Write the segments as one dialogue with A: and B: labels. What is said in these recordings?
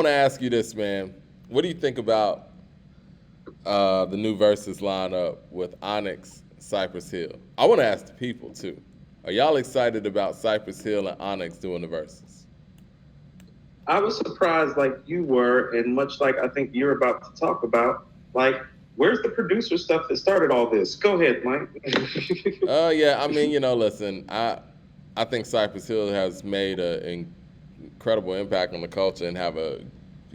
A: want to ask you this, man. What do you think about the new Versus lineup with Onyx, Cypress Hill? I want to ask the people too. Are y'all excited about Cypress Hill and Onyx doing the Versus?
B: I was surprised, like you were, and much like I think you're about to talk about. Like, where's the producer stuff that started all this? Go ahead, Mike.
A: Yeah. I mean, listen. I think Cypress Hill has made an incredible impact on the culture and have a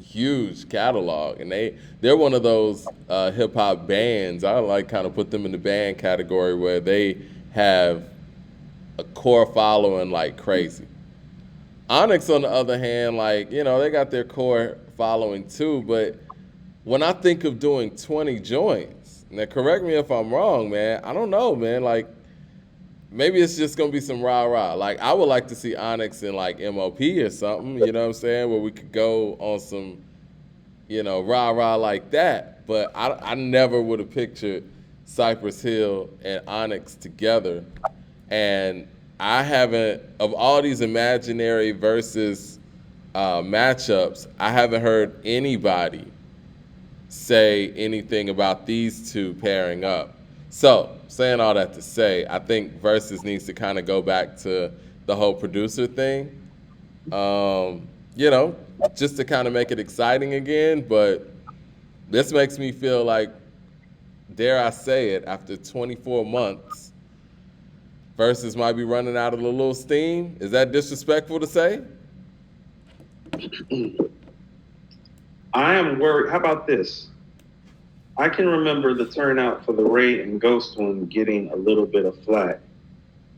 A: huge catalog, and they're one of those hip hop bands. I like kind of put them in the band category where they have a core following like crazy. Onyx, on the other hand, like they got their core following too, but when I think of doing 20 joints, now correct me if I'm wrong, man. I don't know, man. Like maybe it's just gonna be some rah rah. Like I would like to see Onyx in like MOP or something. You know what I'm saying? Where we could go on some, rah rah like that. But I never would have pictured Cypress Hill and Onyx together. And I haven't, of all these imaginary versus matchups, I haven't heard anybody say anything about these two pairing up. So, saying all that to say, I think Versus needs to kind of go back to the whole producer thing, just to kind of make it exciting again. But this makes me feel like, dare I say it, after 24 months, Versus might be running out of a little steam. Is that disrespectful to say?
B: I am worried. How about this? I can remember the turnout for the Ray and Ghost one getting a little bit of flack.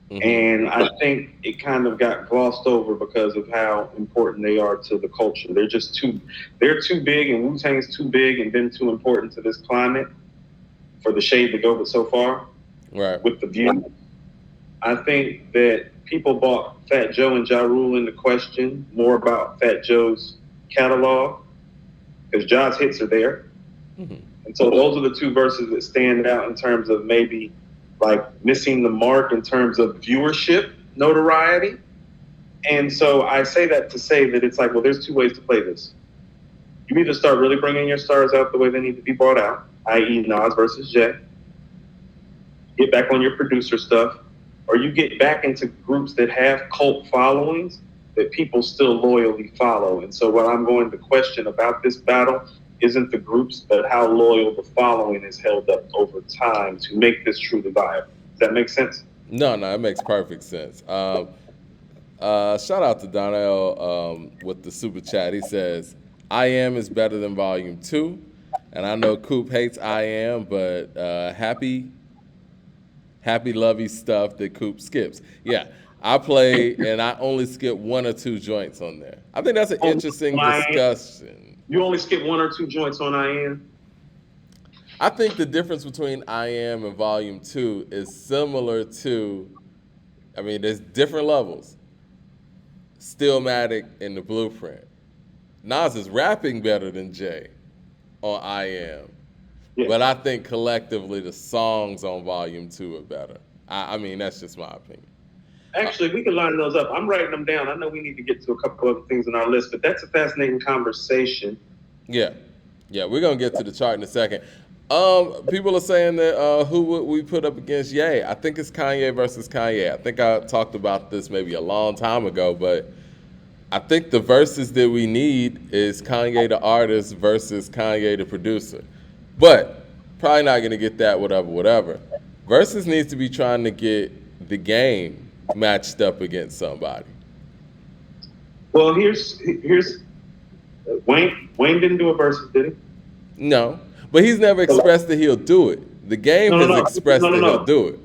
B: Mm-hmm. And I think it kind of got glossed over because of how important they are to the culture. They're too big, and Wu-Tang's too big and been too important to this climate for the shade to go but so far.
A: Right.
B: With the view. I think that people bought Fat Joe and Ja Rule into question more about Fat Joe's catalog because Ja's hits are there. Mm-hmm. And so those are the two verses that stand out in terms of maybe like missing the mark in terms of viewership notoriety. And so I say that to say that it's like, well, there's two ways to play this. You either start really bringing your stars out the way they need to be brought out, i.e. Nas versus Jay. Get back on your producer stuff. Or you get back into groups that have cult followings that people still loyally follow. And so what I'm going to question about this battle isn't the groups, but how loyal the following is held up over time to make this truly viable. Does that make sense?
A: No, it makes perfect sense. Shout out to Donnell with the super chat. He says, I Am is better than Volume 2. And I know Coop hates I Am, but happy lovey stuff that Coop skips. Yeah, I play and I only skip one or two joints on there. I think that's an interesting discussion.
B: You only skip one or two joints on I Am?
A: I think the difference between I Am and Volume 2 is similar to, there's different levels. Stillmatic and the Blueprint. Nas is rapping better than Jay on I Am. Yeah. But I think collectively the songs on Volume 2 are better. That's just my opinion.
B: Actually, we can line those up. I'm writing them down. I know we need to get to a couple other things on our list, but that's a fascinating conversation.
A: Yeah, we're going to get to the chart in a second. People are saying that who would we put up against Ye? I think it's Kanye versus Kanye. I think I talked about this maybe a long time ago, but I think the verses that we need is Kanye the artist versus Kanye the producer. But probably not going to get that, whatever. Versus needs to be trying to get the game matched up against somebody.
B: Well, here's Wayne didn't do a versus, did he?
A: No, but he's never expressed that he'll do it. The game has expressed that he'll do it.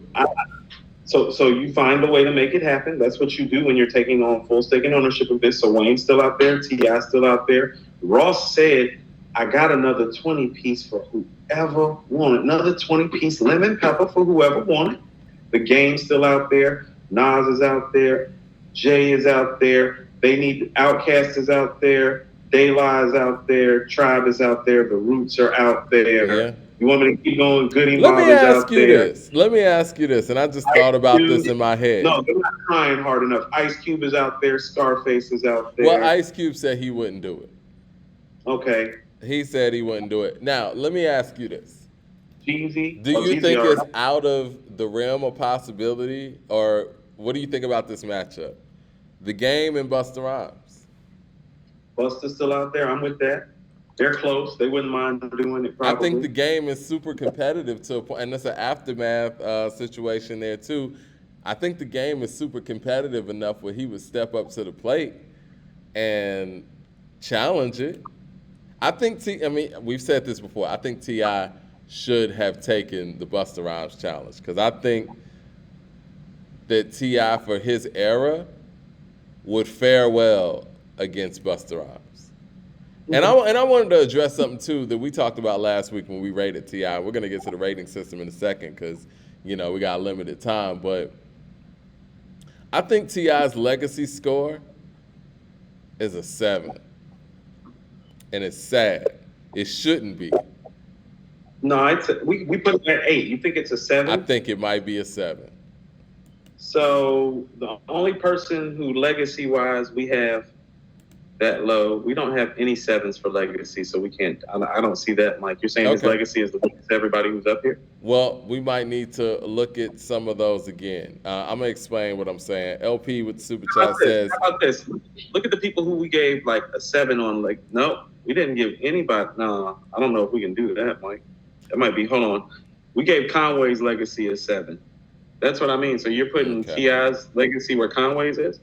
B: So you find a way to make it happen. That's what you do when you're taking on full stake and ownership of this. So Wayne's still out there, T.I.'s still out there. Ross said, I got another 20-piece for whoever wanted. Another 20-piece lemon pepper for whoever wanted. The game's still out there. Nas is out there. Jay is out there. They need Outkast is out there. De La is out there. Tribe is out there. The Roots are out there. Yeah. You want me to keep going? Goody Mob is out there.
A: Let me ask you this, and I just thought about this in my head.
B: No, they're not trying hard enough. Ice Cube is out there. Scarface is out there.
A: Well, Ice Cube said he wouldn't do it.
B: Okay.
A: He said he wouldn't do it. Now, let me ask you this.
B: Jeezy.
A: Do
B: Oh,
A: you
B: Jeezy
A: think it's
B: already.
A: out of the realm of possibility, or what do you think about this matchup? The Game and Busta Rhymes.
B: Busta's still out there. I'm with that. They're close. They wouldn't mind doing it
A: I think
B: probably.
A: the Game is super competitive to a point, and it's an aftermath situation there too. I think the Game is super competitive enough where he would step up to the plate and challenge it. I think I mean, we've said this before. I think Ti should have taken the Busta Rhymes challenge because I think that Ti for his era would fare well against Busta Rhymes.
B: Okay.
A: And I wanted to address something too that we talked about last week when we rated Ti. We're gonna get to the rating system in a second because we got limited time. But I think Ti's legacy score is a 7, and it's sad. It shouldn't be.
B: No, we put it at 8. You think it's a
A: I
B: 7?
A: think it might be a 7.
B: So the only person who legacy wise we have that low, we don't have any sevens for legacy, so we can't. I don't see that, Mike. You're saying his
A: Okay.
B: legacy is the weakest everybody who's up here?
A: Well, we might need to look at some of those again. I'm gonna explain what I'm saying. LP with super
B: How
A: chat
B: about this?
A: says,
B: How about this? Look at the people who we gave like a 7 on. Like, no, we didn't give anybody. No, I don't know if we can do that, Mike. That might be. Hold on. We gave Conway's legacy a 7. That's what I mean. So you're putting
A: okay.
B: Ti's legacy where Conway's is?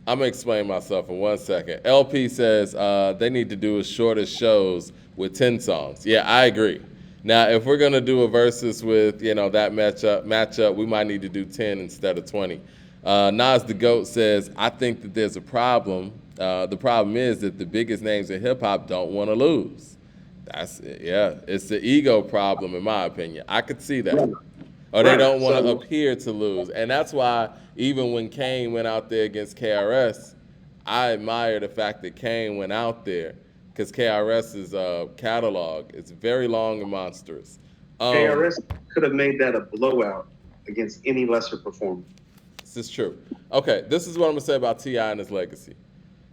A: I'm gonna explain myself in 1 second. LP says they need to do as short as shows with 10 songs. Yeah, I agree. Now, if we're gonna do a versus with that matchup, we might need to do 10 instead of 20. Nas the Goat says I think that there's a problem. The problem is that the biggest names in hip hop don't want to lose. It's the ego problem in my opinion. I could see that. Or they
B: Right.
A: don't want to
B: So
A: appear to lose. And that's why even when Kane went out there against KRS, I admire the fact that Kane went out there because KRS's catalog is very long and monstrous.
B: KRS could have made that a blowout against any lesser performer.
A: This is true. Okay, this is what I'm going to say about T.I. and his legacy.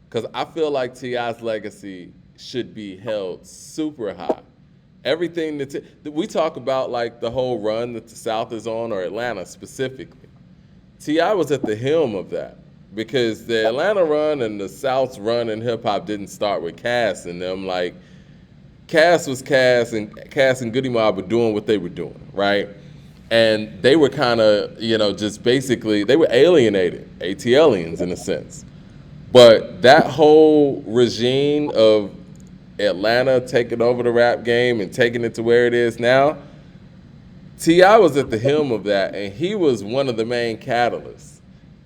A: Because I feel like T.I.'s legacy should be held super high. Everything that we talk about, like the whole run that the South is on, or Atlanta specifically, T.I. was at the helm of that because the Atlanta run and the South's run in hip hop didn't start with Cass and them. Like Cass was Cass, and Cass and Goody Mob were doing what they were doing, right? And they were kind of, just basically they were alienated, ATLians in a sense. But that whole regime of Atlanta taking over the rap game and taking it to where it is now, T.I. was at the helm of that, and he was one of the main catalysts.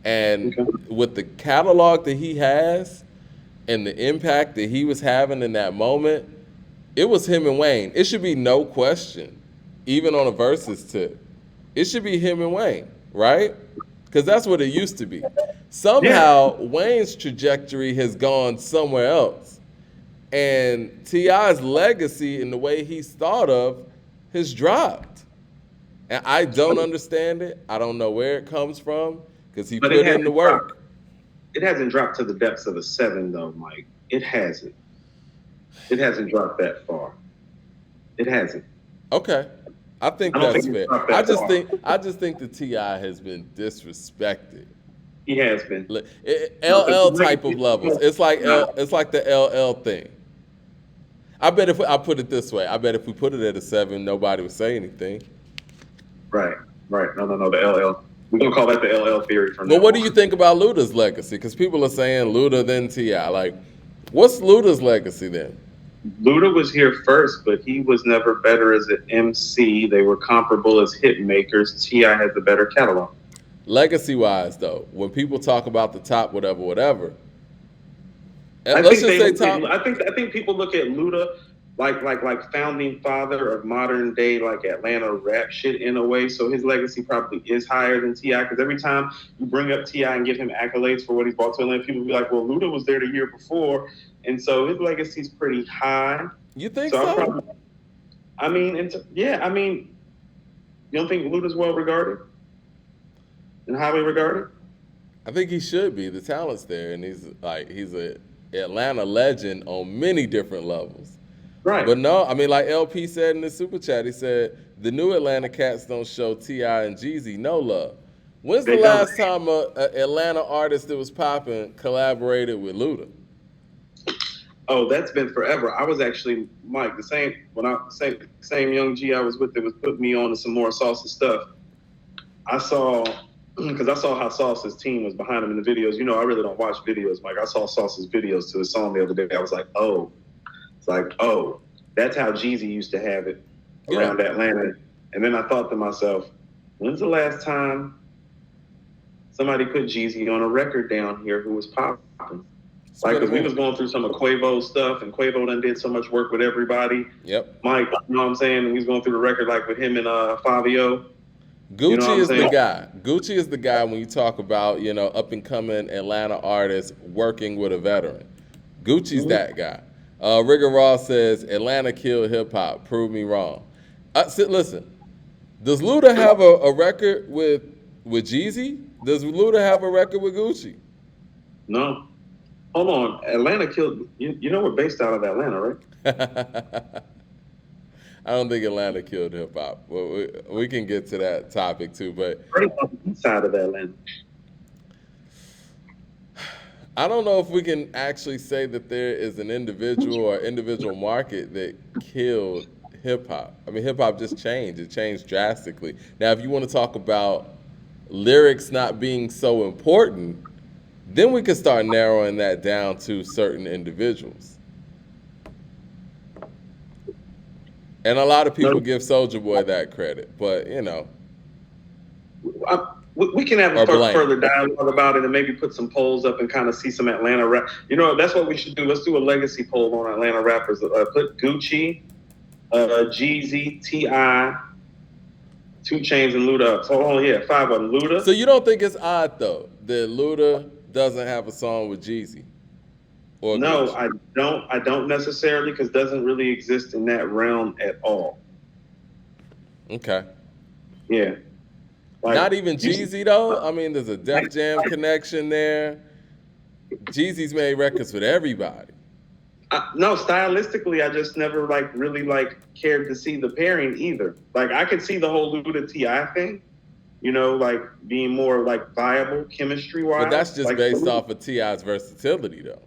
A: And
B: Okay.
A: with the catalog that he has and the impact that he was having in that moment, it was him and Wayne. It should be no question, even on a versus tip. It should be him and Wayne, right? Because that's what it used to be. Somehow, Wayne's trajectory has gone somewhere else. And T.I.'s legacy and the way he's thought of has dropped. And I don't understand it. I don't know where it comes from because he
B: But
A: put in the work.
B: It hasn't dropped to the depths of a 7, though, Mike. It hasn't. It hasn't dropped that far. It hasn't.
A: Okay. I think
B: I don't
A: that's
B: think
A: fair.
B: it's dropped that far.
A: I just think the T.I. has been disrespected.
B: He has been.
A: LL type of levels. It's like the LL thing. I bet I put it this way, I bet if we put it at a 7, nobody would say anything.
B: Right. No. The LL. We're gonna call that the LL theory from now
A: Well, what do
B: on.
A: you think about Luda's legacy? Because people are saying Luda then T.I. Like, what's Luda's legacy then?
B: Luda was here first, but he was never better as an MC. They were comparable as hit makers. T.I. has a better catalog.
A: Legacy-wise, though, when people talk about the top, whatever,
B: I
A: let's
B: think
A: just say top.
B: I think people look at Luda like founding father of modern day like Atlanta rap shit in a way. So his legacy probably is higher than T.I. because every time you bring up T.I. and give him accolades for what he's brought to Atlanta, people be like, well, Luda was there the year before, and so his legacy's pretty high.
A: You think
B: So
A: so?
B: I'm probably, I mean, you don't think Luda's well regarded and highly regarded?
A: I think he should be. The talent's there, and he's a Atlanta legend on many different levels.
B: Right.
A: But no, I mean, like LP said in the super chat, he said the new Atlanta cats don't show T.I. and Jeezy no love. When's the
B: They don't.
A: last time a Atlanta artist that was popping collaborated with Luda?
B: Oh, that's been forever. I was actually Mike, the same young G I was with that was putting me on to some more Sauce stuff. I saw because I saw how Sauce's team was behind him in the videos. You know, I really don't watch videos, Mike. I saw Sauce's videos to his song the other day. I was like, oh, it's like, oh, that's how Jeezy used to have it around Atlanta. And then I thought to myself, when's the last time somebody put Jeezy on a record down here who was popping? Like, because we was going through some of Quavo's stuff, and Quavo done did so much work with everybody.
A: Yep.
B: Mike, you know what I'm saying? And he was going through the record like with him and Fabio.
A: Gucci
B: you know
A: is the guy. Gucci is the guy when you talk about, you know, up and coming Atlanta artists working with a veteran. Gucci's that guy. Rigger Ross says Atlanta killed hip hop. Prove me wrong. Listen, does Luda have a record with Jeezy? Does Luda have a record with Gucci?
B: No. Hold on. Atlanta killed. You know we're based out of Atlanta, right?
A: I don't think Atlanta killed hip hop. Well, we can get to that topic too, but
B: right on the east side of Atlanta.
A: I don't know if we can actually say that there is an individual or individual market that killed hip hop. I mean, hip hop just changed. It changed drastically. Now, if you want to talk about lyrics not being so important, then we can start narrowing that down to certain individuals. And a lot of people give Soulja Boy that credit, but you know.
B: We can have a further dialogue about it and maybe put some polls up and kind of see some Atlanta rap. You know, that's what we should do. Let's do a legacy poll on Atlanta rappers. Put Gucci, Jeezy, T.I., 2 Chainz, and Luda up. So, 5 of them. Luda.
A: So you don't think it's odd, though, that Luda doesn't have a song with Jeezy? Or
B: no,
A: Gucci?
B: I don't necessarily, because it doesn't really exist in that realm at all.
A: Okay.
B: Yeah.
A: Like, not even Jeezy, though? I mean, there's a Def Jam connection there. Jeezy's made records with everybody.
B: No, stylistically, I just never really cared to see the pairing either. Like, I could see the whole Luda T.I. thing, you know, like being more viable chemistry-wise.
A: But that's just based off of T.I.'s versatility, though.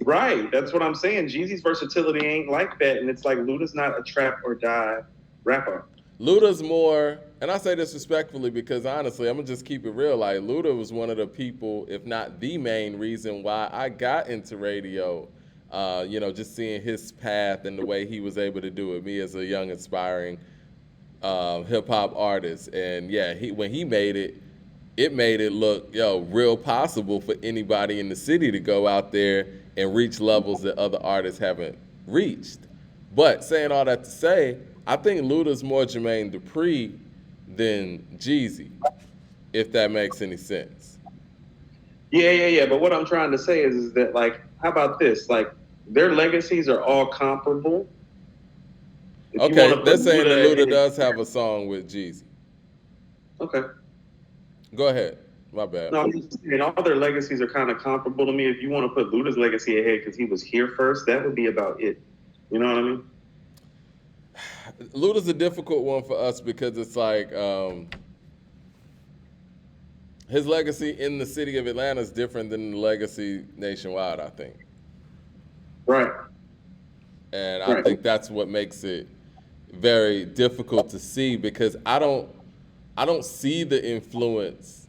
B: Right. That's what I'm saying. Jeezy's versatility ain't like that, and it's like Luda's not a trap or die rapper.
A: Luda's more, and I say this respectfully because honestly, I'm gonna just keep it real. Like, Luda was one of the people, if not the main reason why I got into radio. You know, just seeing his path and the way he was able to do it. Me as a young, aspiring hip hop artist, and yeah, when he made it, it made it look real possible for anybody in the city to go out there and reach levels that other artists haven't reached. But saying all that to say, I think Luda's more Jermaine Dupri than Jeezy, if that makes any sense.
B: Yeah. But what I'm trying to say is that, how about this? Their legacies are all comparable.
A: Okay, they're saying that Luda does have a song with Jeezy.
B: Okay.
A: Go ahead. My bad.
B: No, all their legacies are kind of comparable to me. If you want to put Luda's legacy ahead because he was here first, that would be about it. You know what I mean?
A: Luda's a difficult one for us because it's like his legacy in the city of Atlanta is different than the legacy nationwide, I think.
B: Right.
A: And I think that's what makes it very difficult to see because I don't see the influence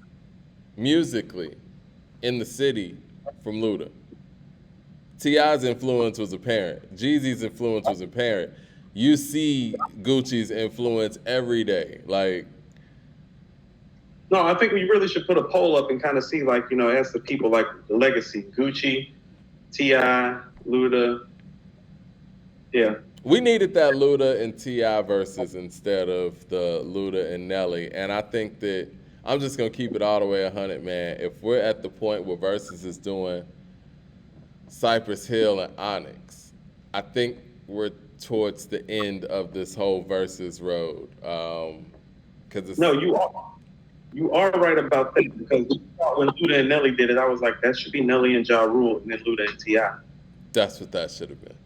A: musically in the city from Luda. T.I.'s influence was apparent. Jeezy's influence was apparent. You see Gucci's influence every day.
B: No, I think we really should put a poll up and kind of see, ask the people, the legacy. Gucci, T.I., Luda. Yeah.
A: We needed that Luda and T.I. versus instead of the Luda and Nelly. And I think that I'm just going to keep it all the way 100, man. If we're at the point where Verzuz is doing Cypress Hill and Onyx, I think we're towards the end of this whole Verzuz road.
B: No, you are. You are right about that because when Luda and Nelly did it, I was like, that should be Nelly and Ja Rule, and then Luda and T.I.
A: That's what that should have been.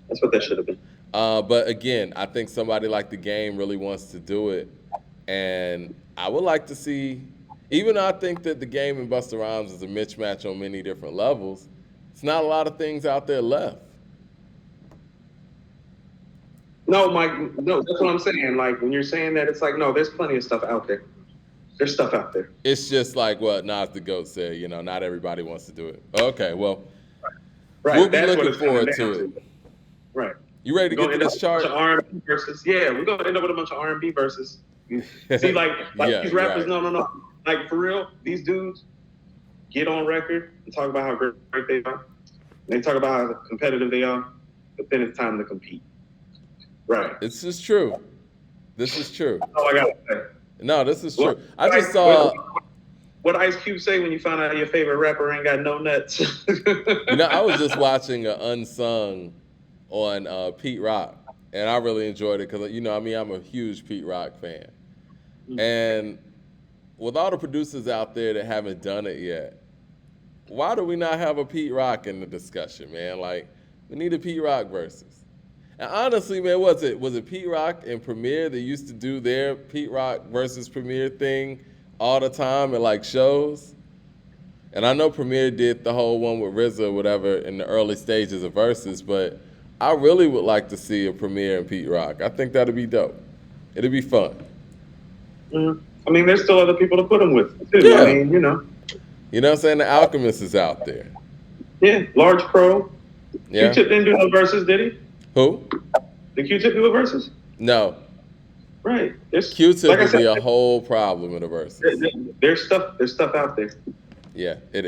B: That's what that should have been.
A: But again, I think somebody like the Game really wants to do it, and I would like to see. Even though I think that the Game and Busta Rhymes is a mismatch on many different levels, it's not a lot of things out there left.
B: No, Mike, no, that's what I'm saying. Like, when you're saying that, it's like, no, there's plenty of stuff out there. There's stuff out there.
A: It's just like what Nas the GOAT said, you know, not everybody wants to do it. Okay, well,
B: Right.
A: we'll be
B: That's what
A: looking
B: it's coming
A: forward
B: down
A: to it.
B: Right.
A: You ready to get to this chart?
B: R&B verses. Yeah, we're gonna end up with a bunch of R&B verses. See, like
A: Yeah,
B: these rappers,
A: right.
B: no. Like for real, these dudes get on record and talk about how great they are. They talk about how competitive they are, but then it's time to compete. Right.
A: This is true. This is true.
B: That's all I gotta say.
A: No, this is true.
B: What-
A: I just saw.
B: What Ice Cube say when you find out your favorite rapper ain't got no nuts?
A: You know, I was just watching an Unsung on Pete Rock, and I really enjoyed it because, you know, I mean, I'm a huge Pete Rock fan. And with all the producers out there that haven't done it yet, why do we not have a Pete Rock in the discussion, man? Like, we need a Pete Rock versus. And honestly, man, was it Pete Rock and Premier that used to do their Pete Rock versus Premier thing all the time at like shows? And I know Premier did the whole one with RZA or whatever in the early stages of verses, but I really would like to see a Premier and Pete Rock. I think that'd be dope. It'd be fun.
B: I mean, there's still other people to put them with too.
A: Yeah.
B: I mean, you know.
A: You know what I'm saying? The Alchemist is out there.
B: Yeah, Large Pro.
A: Yeah.
B: Q-Tip didn't do no verses, did he?
A: Who?
B: Did Q-Tip do a verses?
A: No.
B: Right. There's
A: Q-Tip
B: like I
A: would be
B: said,
A: a whole problem in the verses.
B: there's stuff out there.
A: Yeah, it is.